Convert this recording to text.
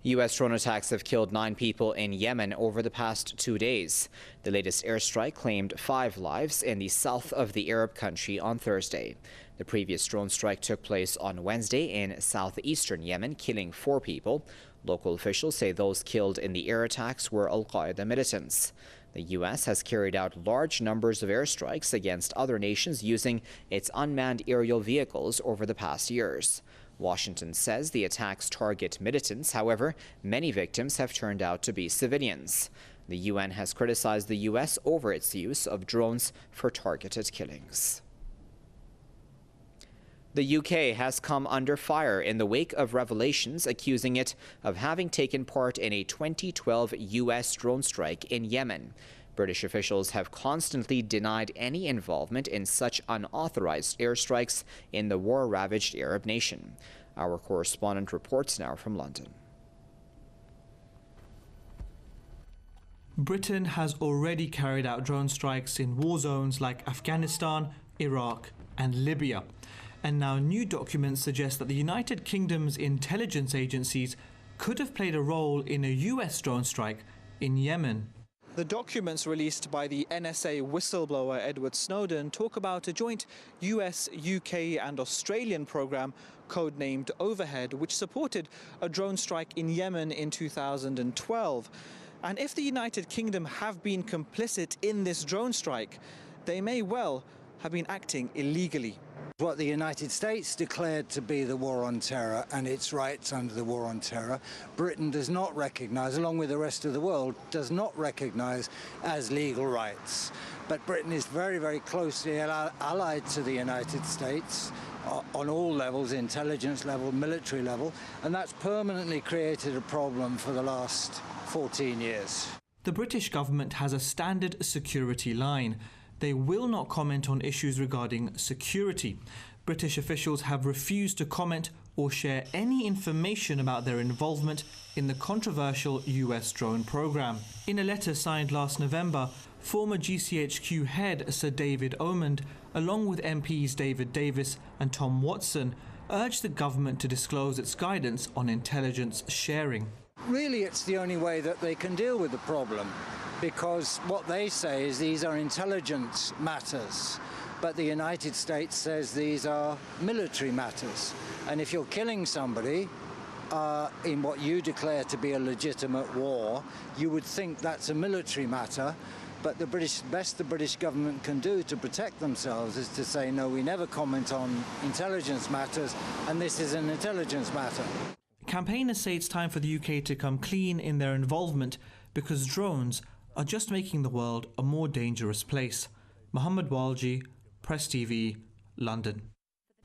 U.S. drone attacks have killed 9 people in Yemen over the past 2 days. The latest airstrike claimed 5 lives in the south of the Arab country on Thursday. The previous drone strike took place on Wednesday in southeastern Yemen, killing 4 people. Local officials say those killed in the air attacks were Al-Qaeda militants. The U.S. has carried out large numbers of airstrikes against other nations using its unmanned aerial vehicles over the past years. Washington says the attacks target militants. However, many victims have turned out to be civilians. The UN has criticized the U.S. over its use of drones for targeted killings. The UK has come under fire in the wake of revelations accusing it of having taken part in a 2012 U.S. drone strike in Yemen. British officials have constantly denied any involvement in such unauthorized airstrikes in the war-ravaged Arab nation. Our correspondent reports now from London. Britain has already carried out drone strikes in war zones like Afghanistan, Iraq and Libya. And now new documents suggest that the United Kingdom's intelligence agencies could have played a role in a US drone strike in Yemen. The documents released by the NSA whistleblower Edward Snowden talk about a joint US, UK and Australian program codenamed Overhead, which supported a drone strike in Yemen in 2012. And if the United Kingdom have been complicit in this drone strike, they may well have been acting illegally. What the United States declared to be the war on terror and its rights under the war on terror, Britain does not recognise, along with the rest of the world, does not recognise as legal rights. But Britain is very, very closely allied to the United States on all levels, intelligence level, military level, and that's permanently created a problem for the last 14 years. The British government has a standard security line. They will not comment on issues regarding security. British officials have refused to comment or share any information about their involvement in the controversial US drone program. In a letter signed last November, former GCHQ head Sir David Omand, along with MPs David Davis and Tom Watson, urged the government to disclose its guidance on intelligence sharing. Really, it's the only way that they can deal with the problem, because what they say is these are intelligence matters, but the United States says these are military matters. And if you're killing somebody in what you declare to be a legitimate war, you would think that's a military matter, but the best the British government can do to protect themselves is to say, no, we never comment on intelligence matters, and this is an intelligence matter. Campaigners say it's time for the UK to come clean in their involvement because drones are just making the world a more dangerous place. Mohammed Walji, Press TV, London.